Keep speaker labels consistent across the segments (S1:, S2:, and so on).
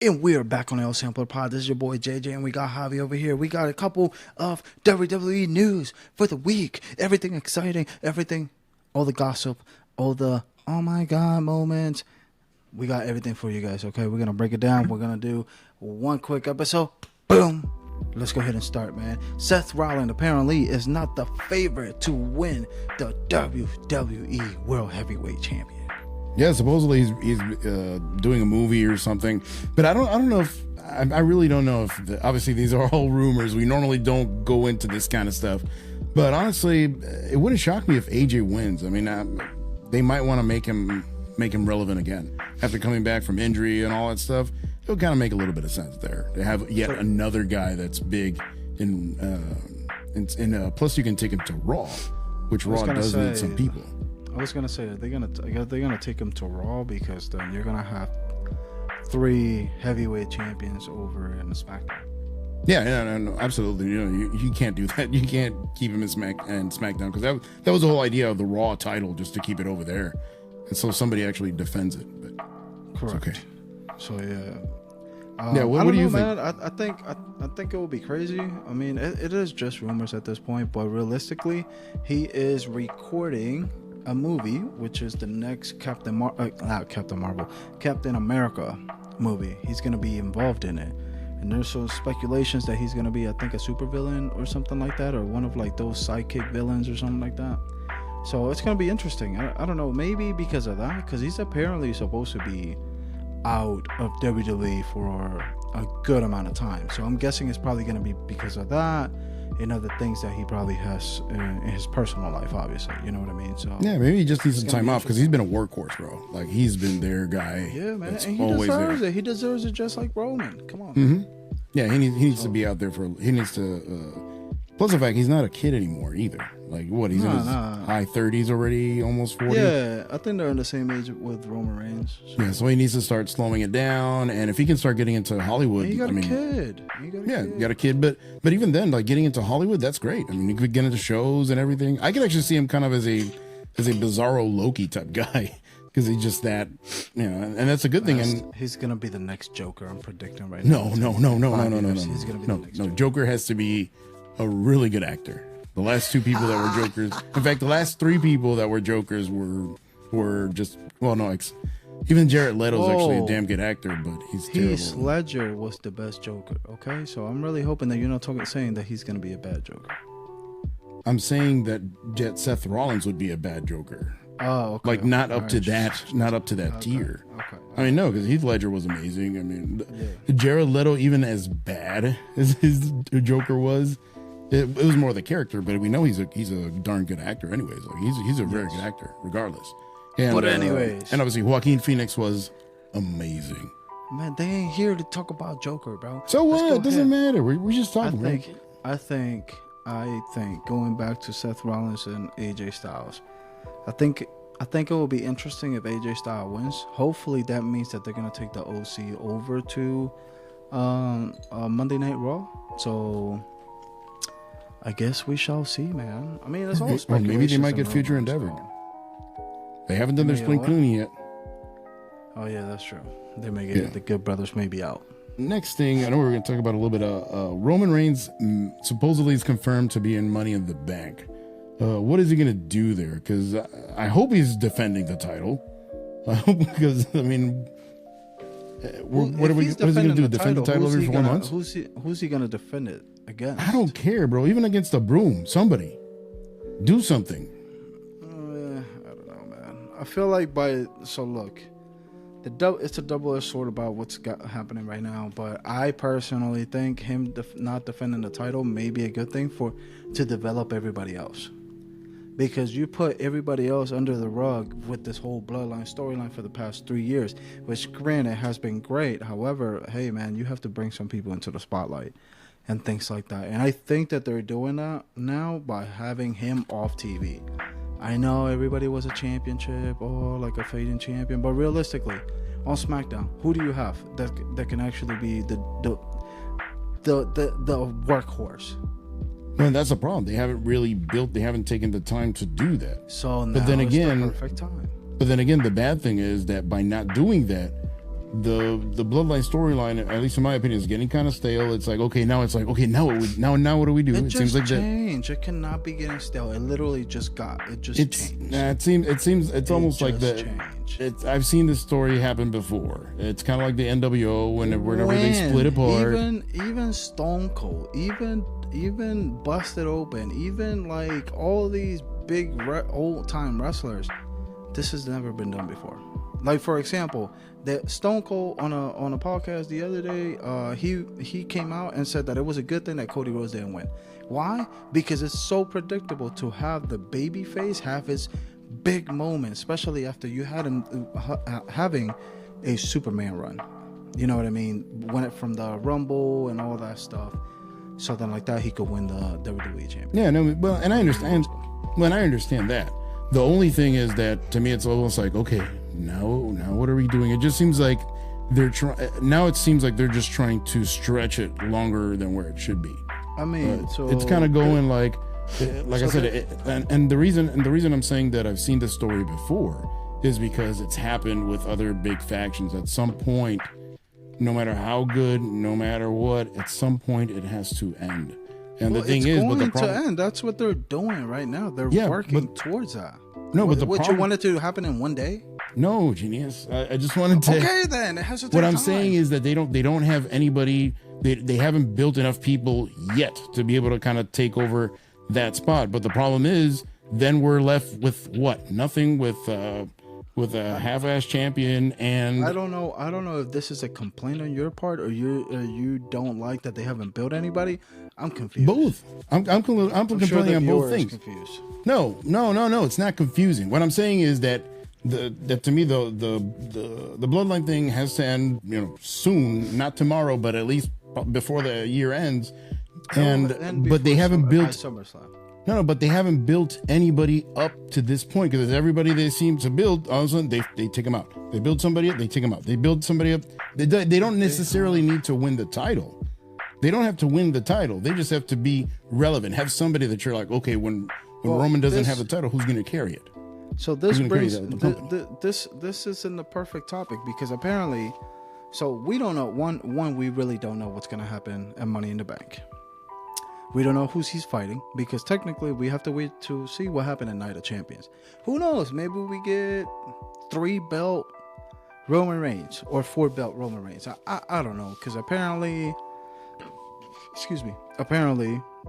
S1: And we're back on the El Sampler Pod. This is your boy JJ, and we got Javi over here. We got a couple of WWE news for the week. Everything exciting, everything, all the gossip, all the oh my god moments. We got everything for you guys, okay? We're going to break it down. We're going to do one quick episode. Boom. Let's go ahead and start, man. Seth Rollins apparently is not the favorite to win the WWE World Heavyweight Championship.
S2: Yeah, supposedly he's doing a movie or something, but I don't know if I really don't know if obviously these are all rumors. We normally don't go into this kind of stuff, but honestly, it wouldn't shock me if AJ wins. I mean, they might want to make him relevant again after coming back from injury and all that stuff. It'll kind of make a little bit of sense there to have yet another guy that's big in plus you can take him to Raw, which Raw does need some people.
S1: I was gonna say they're gonna take him to Raw because then you're gonna have 3 heavyweight champions over in the SmackDown.
S2: Yeah, no, absolutely. You know, you can't do that. You can't keep him in SmackDown because that was the whole idea of the Raw title, just to keep it over there, and so somebody actually defends it. But
S1: correct.
S2: It's okay.
S1: So yeah.
S2: What do you think?
S1: Man. I think it will be crazy. I mean, it is just rumors at this point, but realistically, he is recording a movie, which is the next Captain America movie. He's gonna be involved in it, and there's some speculations that he's gonna be, I think, a supervillain or something like that, or one of like those sidekick villains or something like that. So it's gonna be interesting. I don't know, maybe because of that, because he's apparently supposed to be out of WWE for a good amount of time. So I'm guessing it's probably gonna be because of that. And other things that he probably has in his personal life, obviously. You know what I mean? So
S2: yeah, maybe he just needs some time off because he's been a workhorse, bro. Like he's been their guy.
S1: Yeah, man, and he deserves it. He deserves it just like Roman. Come on.
S2: Mm-hmm. Yeah, he needs to be out there for. He needs to. Plus the fact he's not a kid anymore either. Like what? He's in his high 30s already, almost 40.
S1: Yeah, I think they're in the same age with Roman Reigns. So.
S2: Yeah, so he needs to start slowing it down, and if he can start getting into Hollywood,
S1: he got a kid.
S2: You got a kid, but even then, like getting into Hollywood, that's great. I mean, you could get into shows and everything. I could actually see him kind of as a Bizarro Loki type guy. Because he's just that, you know, and that's a good thing. And
S1: he's gonna be the next Joker. I'm predicting right now.
S2: No.
S1: He's gonna be the next Joker.
S2: Joker has to be a really good actor. The last 2 people that were Jokers, in fact, the last 3 people that were Jokers were just even Jared Leto's actually a damn good actor, but he's terrible.
S1: Heath Ledger was the best Joker. Okay, so I'm really hoping that you're not saying that he's gonna be a bad Joker.
S2: I'm saying that Seth Rollins would be a bad Joker.
S1: Oh, okay.
S2: Like not up to that tier.
S1: Okay.
S2: I mean, no, because Heath Ledger was amazing. I mean, Jared Leto, even as bad as his Joker was, it was more the character. But we know he's a darn good actor, anyways. Like he's a very good actor, regardless. And,
S1: but anyways,
S2: and obviously Joaquin Phoenix was amazing.
S1: Man, they ain't here to talk about Joker, bro.
S2: So what? It doesn't matter. We're just talking.
S1: I think going back to Seth Rollins and AJ Styles. I think it will be interesting if AJ Styles wins. Hopefully that means that they're gonna take the OC over to Monday Night Raw. So I guess we shall see, man. I mean, it's all speculation.
S2: Maybe they might get future endeavored. They haven't done their spring cleaning yet.
S1: Oh yeah, that's true. They may get the Good Brothers may be out.
S2: Next thing, I know we're going to talk about a little bit. Roman Reigns supposedly is confirmed to be in Money in the Bank. What is he going to do there? Because I hope he's defending the title. Because I mean, what is he going to do? Defend the title every 4 months?
S1: Who's he going to defend it against?
S2: I don't care, bro. Even against a broom, somebody do something.
S1: I don't know, man. I feel like look. It's a double-edged sword about what's happening right now, but I personally think him not defending the title may be a good thing to develop everybody else, because you put everybody else under the rug with this whole bloodline storyline for the past 3 years, which granted has been great. However, hey man, you have to bring some people into the spotlight and things like that, and I think that they're doing that now by having him off TV. I know everybody was a championship or like a fading champion, but realistically, on SmackDown, who do you have that can actually be the workhorse?
S2: Man, that's the problem. They haven't taken the time to do that.
S1: So now is the perfect time.
S2: But then again, the bad thing is that by not doing that, the bloodline storyline, at least in my opinion, is getting kind of stale. It's like, okay, now now what do we do?
S1: It
S2: seems like
S1: changed. It cannot be getting stale. It literally just changed.
S2: It's almost like I've seen this story happen before. It's kind of like the NWO whenever they split apart.
S1: Even Stone Cold, even Busted Open, even like all these big old time wrestlers, this has never been done before. Like, for example, that Stone Cold on a podcast the other day, he came out and said that it was a good thing that Cody Rhodes didn't win. Why? Because it's so predictable to have the baby face have his big moment, especially after you had him having a Superman run. You know what I mean? Went it from the Rumble and all that stuff. Something like that, he could win the WWE Championship.
S2: Yeah, no, well, and I understand. Well, I understand that. The only thing is that to me, it's almost like, okay, now what are we doing? It just seems like now it seems like they're just trying to stretch it longer than where it should be.
S1: I mean, so
S2: it's kind of going like I said, and the reason I'm saying that I've seen this story before is because it's happened with other big factions. At some point, no matter how good, no matter what, at some point it has to end. And the thing is, but the problem,
S1: to end. That's what they're doing right now. They're working towards that.
S2: No, but
S1: what you wanted to happen in one day?
S2: No, genius. I just wanted to.
S1: Okay, then it has to take
S2: What I'm
S1: time.
S2: saying is that they don't have anybody. They haven't built enough people yet to be able to kind of take over that spot. But the problem is, then we're left with what? Nothing, with a half-ass champion. And
S1: I don't know if this is a complaint on your part or you don't like that they haven't built anybody. I'm confused.
S2: Both. I'm complaining on both things.
S1: Confused.
S2: No. It's not confusing. What I'm saying is that that to me the bloodline thing has to end, soon, not tomorrow, but at least before the year ends. But they haven't built SummerSlam. No, but they haven't built anybody up to this point, because everybody they seem to build, all of a sudden they take them out. They build somebody up, they take them out. They build somebody up. They don't necessarily need to win the title. They don't have to win the title. They just have to be relevant. Have somebody that you're like, okay, when Roman doesn't have the title, who's going to carry it?
S1: So this brings this is in the perfect topic, because apparently, so we don't know one we really don't know what's going to happen at Money in the Bank. We don't know who's he's fighting, because technically we have to wait to see what happened at Night of Champions. Who knows? Maybe we get 3-belt Roman Reigns or 4-belt Roman Reigns. I don't know, because apparently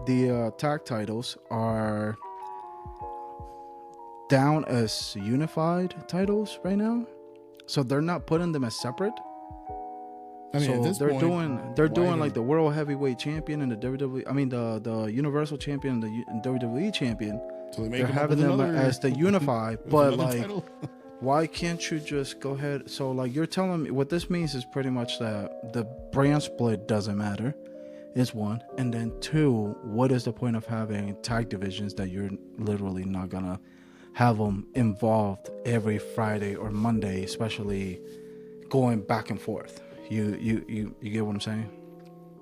S1: the tag titles are down as unified titles right now, so they're not putting them as separate.
S2: I mean,
S1: so they're doing like the World Heavyweight Champion and the WWE. I mean, the Universal Champion and the WWE Champion.
S2: So
S1: they're having them as the unified, but like, why can't you just go ahead? So like, you're telling me what this means is pretty much that the brand split doesn't matter. Is one, and then two, what is the point of having tag divisions that you're literally not gonna have them involved every Friday or Monday, especially going back and forth? You get what I'm saying?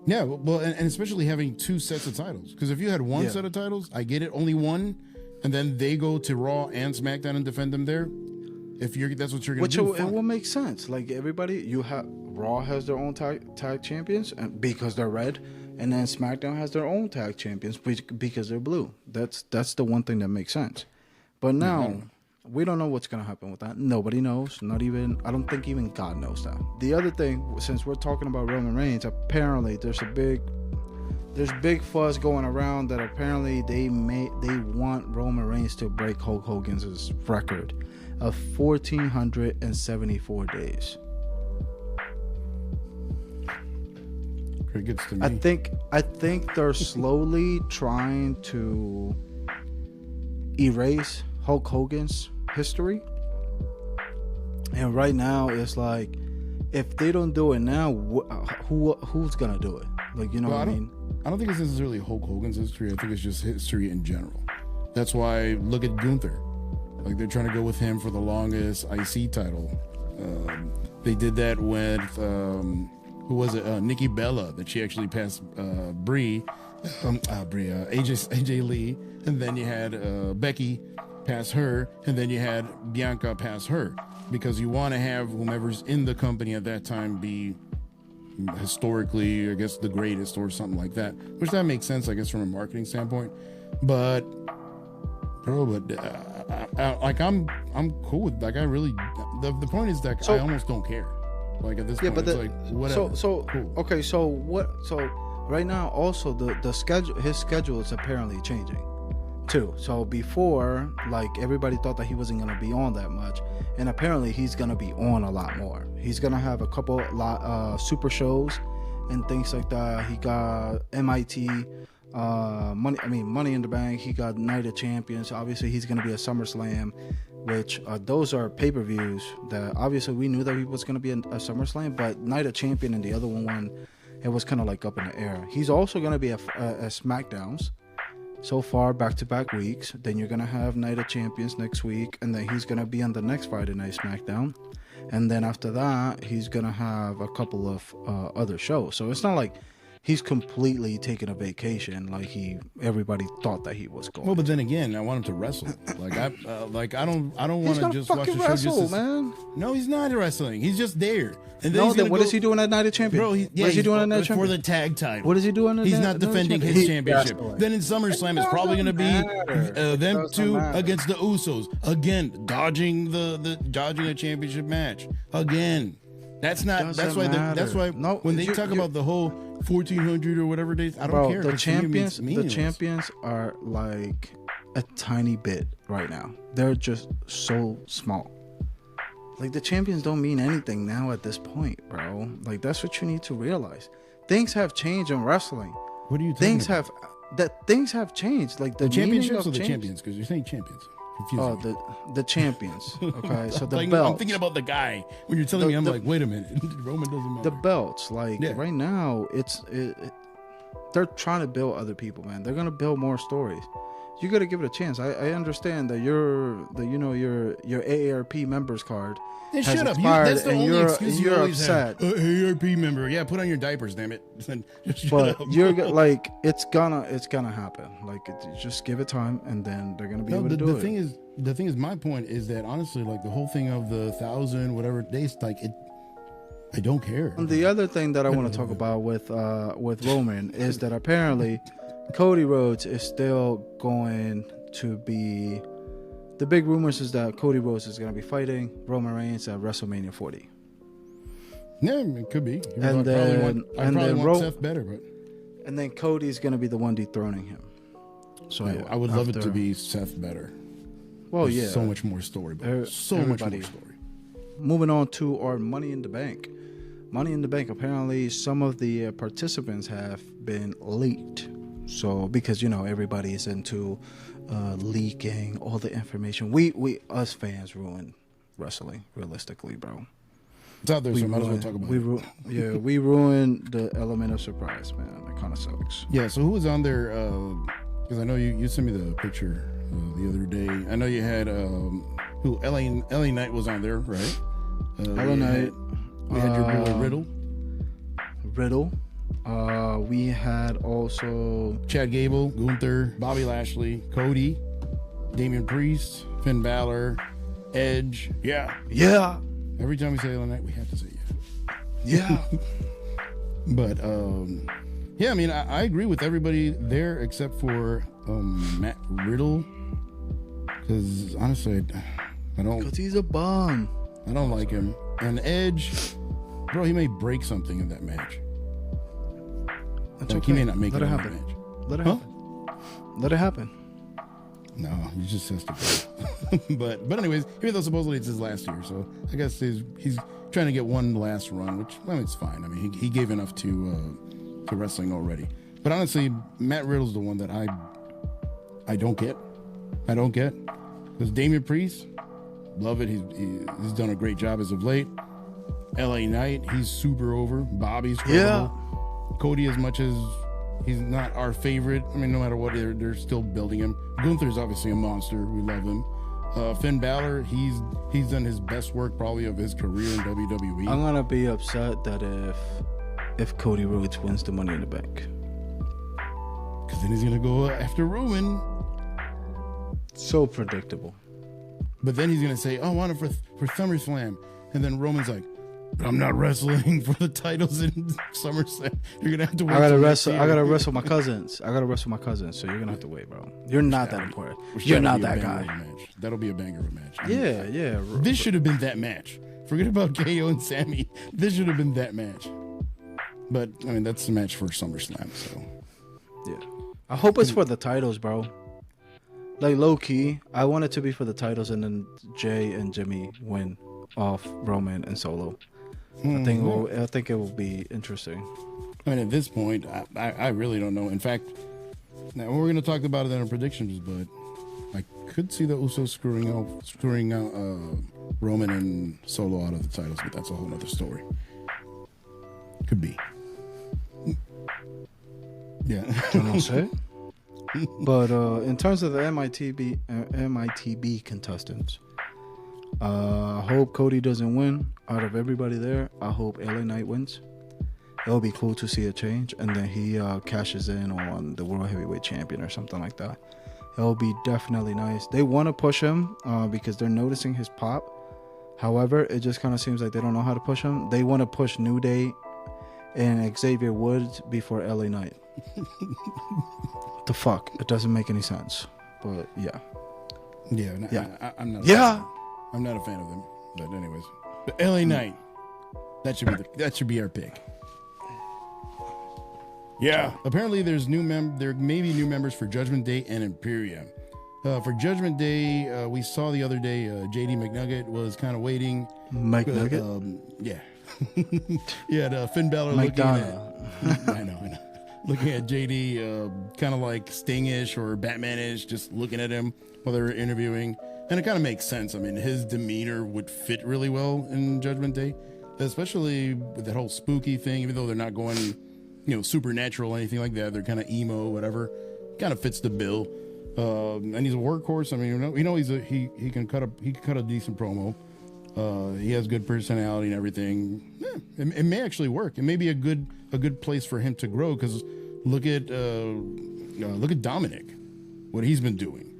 S2: Yeah, well, and especially having two sets of titles. Because if you had one set of titles, I get it, only one, and then they go to Raw and SmackDown and defend them there. That's what you're gonna do.
S1: It will make sense. Like everybody, Raw has their own tag champions, and because they're red, and then SmackDown has their own tag champions because they're blue. That's the one thing that makes sense. But now we don't know what's gonna happen with that. Nobody knows. I don't think even God knows that. The other thing, since we're talking about Roman Reigns, apparently there's big fuzz going around that apparently they want Roman Reigns to break Hulk Hogan's record of 1,474 days.
S2: Pretty good to me.
S1: I think they're slowly trying to erase Hulk Hogan's history. And right now it's like, if they don't do it now, who's gonna do it? Like, what I mean?
S2: I don't think it's necessarily Hulk Hogan's history. I think it's just history in general. That's why look at Gunther. Like, they're trying to go with him for the longest IC title. They did that with who was it? Nikki Bella, that she actually passed AJ Lee, and then you had Becky, pass her, and then you had Bianca pass her, because you want to have whomever's in the company at that time be historically, I guess, the greatest or something like that, which that makes sense, I guess, from a marketing standpoint. But bro, like I'm cool with, like, I really, the point is that I almost don't care, like, at this point. But it's like, whatever.
S1: So cool. Okay, so right now also the schedule, his schedule is apparently changing too. So before, like, everybody thought that he wasn't gonna be on that much, and apparently he's gonna be on a lot more. He's gonna have a couple super shows and things like that. He got MIT, Money in the Bank. He got Night of Champions. Obviously he's gonna be at SummerSlam, which those are pay-per-views that obviously we knew that he was gonna be a SummerSlam, but Night of Champion and the other one, it was kind of like up in the air. He's also gonna be at SmackDowns. So far, back-to-back weeks. Then you're gonna have Night of Champions next week, and then he's gonna be on the next Friday Night SmackDown, and then after that, he's gonna have a couple of other shows. So it's not like he's completely taking a vacation like everybody thought that he was going.
S2: Well, but then again, I want him to wrestle. Like I don't want to just watch the show.
S1: Wrestle, man.
S2: No, he's not wrestling. He's just there. And
S1: then what is he doing at Night of Champions?
S2: Bro, what
S1: is he doing at Night of
S2: for
S1: Champions?
S2: the tag title?
S1: What is he doing?
S2: He's not defending his championship. Then in SummerSlam, it's probably going to be them two against the Usos again, dodging a championship match again. That's why when they talk about the whole 1400 or whatever days, I don't care.
S1: The champions are like a tiny bit right now. They're just so small. Like, the champions don't mean anything now at this point, bro. Like, that's what you need to realize. Things have changed in wrestling.
S2: What do you think?
S1: Things have changed. Like, the
S2: championships or the champions? Because you're saying champions.
S1: The champions. Okay, so the
S2: like,
S1: belts.
S2: I'm thinking about the guy. When you're telling me, I'm like, wait a minute. Roman doesn't matter.
S1: The belts, like, right now, they're trying to build other people, man. They're gonna build more stories. You gotta give it a chance. I understand that your AARP members card has
S2: shut up.
S1: expired,
S2: that's the
S1: and
S2: only excuse
S1: you're
S2: always
S1: upset.
S2: AARP member, yeah. Put on your diapers, damn it.
S1: But you're like, it's gonna happen. Like, just give it time, and then they're gonna be able to do it.
S2: The thing is, my point is that honestly, like, the whole thing of the 1,000 whatever days, like, I don't care.
S1: And the other thing that I want to talk about with Roman is that apparently Cody Rhodes is still going to be. The big rumors is that Cody Rhodes is going to be fighting Roman Reigns at WrestleMania 40.
S2: Yeah, it could be.
S1: I probably want
S2: Seth better, but.
S1: And then Cody's going to be the one dethroning him. So
S2: yeah, I would love it to be Seth better.
S1: Well,
S2: There's so much more story, but so much more story.
S1: Moving on to our Money in the Bank. Money in the Bank. Apparently, some of the participants have been leaked. So, because, everybody is into leaking all the information. We us fans ruin wrestling, realistically, bro.
S2: It's out there, so might as well talk about it.
S1: We ruined the element of surprise, man. That kind of sucks.
S2: Yeah, so who was on there? Because I know you sent me the picture the other day. I know you had who LA Knight was on there, right?
S1: LA Knight.
S2: We had your boy
S1: Riddle. We had also
S2: Chad Gable, Gunther, Bobby Lashley, Cody, Damian Priest, Finn Balor, Edge. Yeah. Every time we say LA Knight, we have to say
S1: yeah.
S2: But yeah, I mean, I agree with everybody there except for Matt Riddle, because honestly, I don't.
S1: Because he's a bum.
S2: I don't like him. And Edge, bro, he may break something in that match.
S1: That's
S2: like,
S1: okay.
S2: He may not make
S1: Let
S2: it
S1: it
S2: in
S1: happen.
S2: that match.
S1: Let it happen. Let it happen.
S2: No, he just has to go. but anyways, even though supposedly it's his last year, so I guess he's trying to get one last run, which, I mean, it's fine. I mean, he gave enough to wrestling already. But honestly, Matt Riddle's the one that I don't get. I don't get. Because Damian Priest, love it. He's done a great job as of late. LA Knight, he's super over. Bobby's credible. Yeah. Cody, as much as he's not our favorite, I mean, no matter what, they're still building him. Gunther's obviously a monster. We love him. Finn Balor, he's done his best work probably of his career in WWE.
S1: I'm gonna be upset that if Cody Rhodes wins the Money in the Bank,
S2: because then he's gonna go after Roman.
S1: So predictable.
S2: But then he's gonna say, "Oh, I want it for SummerSlam," and then Roman's like, "But I'm not wrestling for the titles in SummerSlam. You're gonna have to wait."
S1: I gotta wrestle my cousins. So you're gonna have to wait, bro. You're not that important. You're not that guy.
S2: Match. That'll be a banger of a match.
S1: Yeah.
S2: This should have been that match. Forget about KO and Sammy. This should have been that match. But I mean, that's the match for SummerSlam. So
S1: yeah, I hope it's for the titles, bro. Like low key, I want it to be for the titles, and then Jay and Jimmy win off Roman and Solo. I think it will be interesting.
S2: I mean, at this point, I really don't know. In fact, now we're going to talk about it in our predictions, but I could see the Usos screwing out Roman and Solo out of the titles, but that's a whole other story. Could be. Yeah.
S1: I don't say. But in terms of the MITB contestants, I hope Cody doesn't win. Out of everybody there, I hope LA Knight wins. It'll be cool to see a change, and then he cashes in on the World Heavyweight Champion or something like that. It'll be definitely nice. They want to push him because they're noticing his pop. However, it just kind of seems like they don't know how to push him. They want to push New Day and Xavier Woods before LA Knight. The fuck? It doesn't make any sense. But yeah.
S2: I'm not.
S1: Yeah.
S2: I'm not a fan of them. But anyways, but LA Knight. That should be our pick. Yeah. Apparently, there may be new members for Judgment Day and Imperium. For Judgment Day, we saw the other day JD McNugget was kind of waiting.
S1: McNugget?
S2: Yeah. Yeah, Finn Balor looking at. I know. Looking at JD, kind of like Sting-ish or Batman-ish, just looking at him while they were interviewing. And it kind of makes sense. I mean, his demeanor would fit really well in Judgment Day, especially with that whole spooky thing, even though they're not going, supernatural or anything like that. They're kind of emo, whatever. Kind of fits the bill. And he's a workhorse. I mean, he can cut a decent promo. He has good personality and everything. Yeah, it may actually work. It may be a good place for him to grow, because look at Dominic, what he's been doing.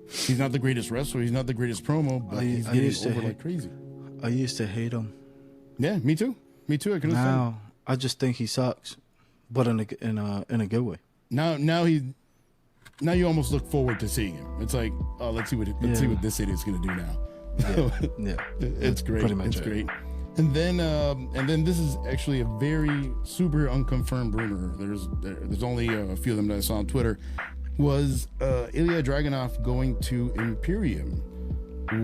S2: He's not the greatest wrestler. He's not the greatest promo, but he's getting over like crazy.
S1: I used to hate him.
S2: Yeah, me too. I can understand.
S1: Now I just think he sucks, but in a good way.
S2: Now you almost look forward to seeing him. It's like, oh, let's see what this idiot's gonna do now.
S1: Yeah.
S2: It's great. Pretty much great. And then this is actually a very super unconfirmed rumor. There's only a few of them that I saw on Twitter. Was Ilya Dragunov going to Imperium,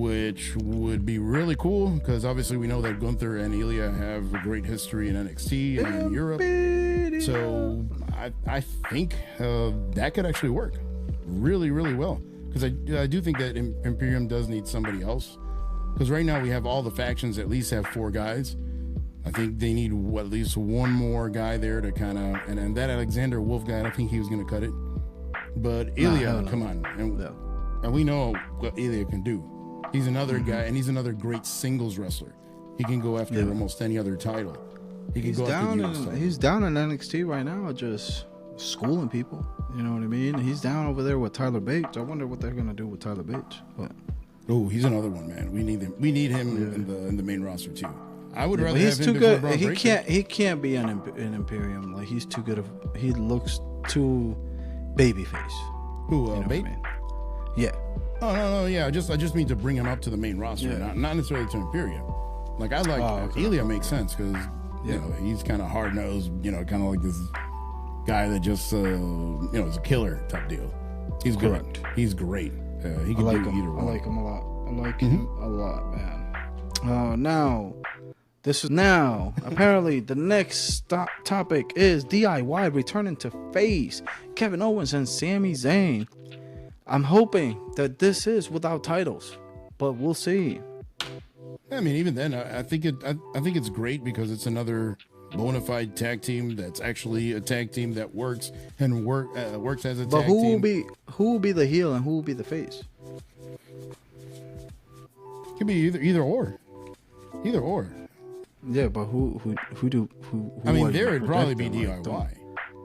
S2: which would be really cool, because obviously we know that Gunther and Ilya have a great history in NXT and in Europe. So I think that could actually work really, really well, because I do think that Imperium does need somebody else, because right now we have all the factions at least have 4 guys. I think they need at least one more guy there to kind of, and that Alexander Wolf guy, I don't think he was going to cut it. But Ilya, come on. And we know what Ilya can do. He's another guy, and he's another great singles wrestler. He can go after almost any other title. He's down in
S1: NXT right now, just schooling people. You know what I mean? He's down over there with Tyler Bates. I wonder what they're gonna do with Tyler Bates. But
S2: he's another one, man. We need him. We need him in the main roster too. I would rather
S1: he's
S2: have him
S1: too good. He can't be an Imperium. Like, he's too good. He looks too babyface.
S2: Who? Bate?
S1: I mean? Yeah.
S2: Oh no, yeah. I just mean to bring him up to the main roster, not necessarily to Imperium. Like, I like Ilya makes sense, because he's kind of hard nosed. Kind of like this guy that just is a killer type deal. He's good. He's great. He can do either one.
S1: I like him a lot. I like him a lot, man. Now, apparently the next topic is DIY returning to face Kevin Owens and Sami Zayn. I'm hoping that this is without titles, but we'll see.
S2: I mean, even then, I think it's great, because it's another bona fide tag team that's actually a tag team that works and works as a tag team.
S1: But who will be the heel and who will be the face?
S2: Could be either or.
S1: Yeah, but who
S2: I mean, there would probably be DIY,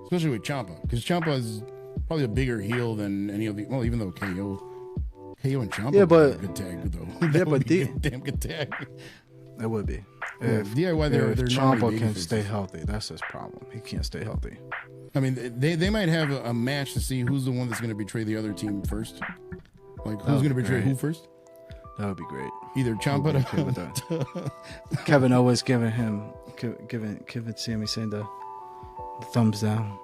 S2: especially with Ciampa, because Ciampa is probably a bigger heel than any of the. Well, even though KO KO and Ciampa
S1: Yeah, but
S2: would be a good tag though.
S1: yeah,
S2: That would
S1: but
S2: be a damn good tag.
S1: it would be.
S2: Yeah, DIY, they're
S1: Ciampa
S2: normally
S1: can
S2: babyfaces.
S1: stay healthy. That's his problem. He can't stay healthy.
S2: I mean, they might have a match to see who's the one that's going to betray the other team first. Like, who's going to betray who first?
S1: That would be great.
S2: Either Ciampa
S1: Okay with that. Kevin Owens giving Sami Zayn the thumbs down.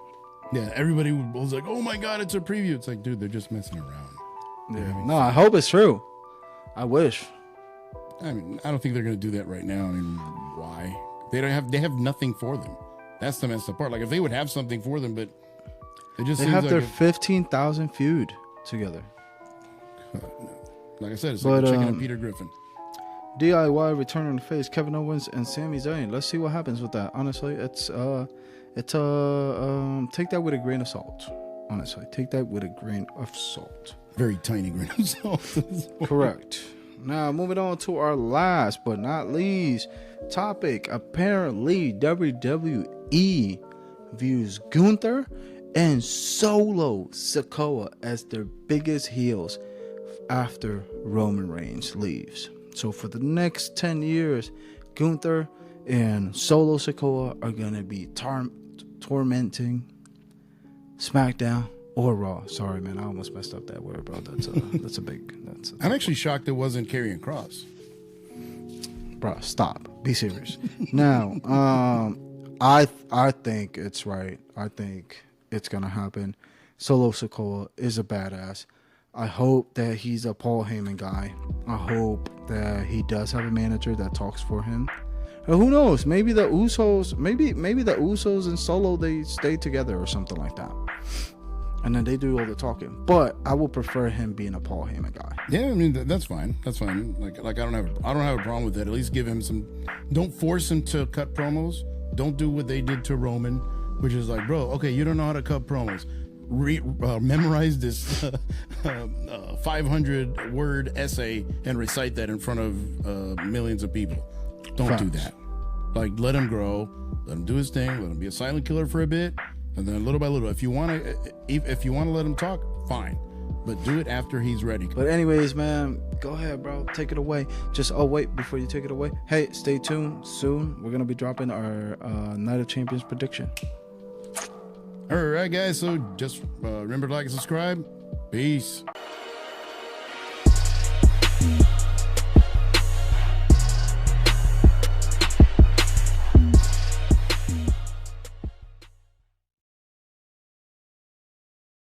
S2: Yeah, everybody was like, "Oh my God, it's a preview." It's like, dude, they're just messing around.
S1: Yeah. No, I hope it's true. I wish.
S2: I mean, I don't think they're going to do that right now. I mean, why? They have nothing for them. That's the messed up part. Like, if they would have something for them, but it just
S1: They
S2: seems
S1: have
S2: like
S1: their 15,000 feud together.
S2: like I said, it's
S1: But,
S2: like a chicken and Peter Griffin.
S1: DIY returning to face Kevin Owens and Sami Zayn. Let's see what happens with that. Honestly, it's take that with a grain of salt. Honestly, take that with a grain of salt.
S2: Very tiny grain of salt.
S1: Correct. Now, moving on to our last but not least topic. Apparently, WWE views Gunther and Solo Sikoa as their biggest heels after Roman Reigns leaves. So for the next 10 years, Gunther and Solo Sikoa are going to be tormenting SmackDown or Raw. Sorry, man, I almost messed up that word, bro. That's a big.
S2: I'm actually shocked it wasn't Karrion Kross.
S1: Bro, stop. Be serious. Now, I think it's right. I think it's gonna happen. Solo Sikoa is a badass. I hope that he's a Paul Heyman guy. I hope that he does have a manager that talks for him. Or who knows? Maybe the Usos, maybe the Usos and Solo, they stay together or something like that. And then they do all the talking. But I would prefer him being a Paul Heyman guy.
S2: Yeah, I mean that's fine. That's fine. Like I don't have a problem with that. At least give him some. Don't force him to cut promos. Don't do what they did to Roman, which is like, bro, okay, you don't know how to cut promos. Memorize this 500-word essay and recite that in front of millions of people. Don't do that. Like, let him grow. Let him do his thing. Let him be a silent killer for a bit. And then little by little, if you want to let him talk, fine, but do it after he's ready.
S1: But anyways, man, go ahead, bro. Take it away. Wait, before you take it away, hey, stay tuned. Soon, we're gonna be dropping our Night of Champions prediction.
S2: All right, guys. So just remember to like and subscribe. Peace.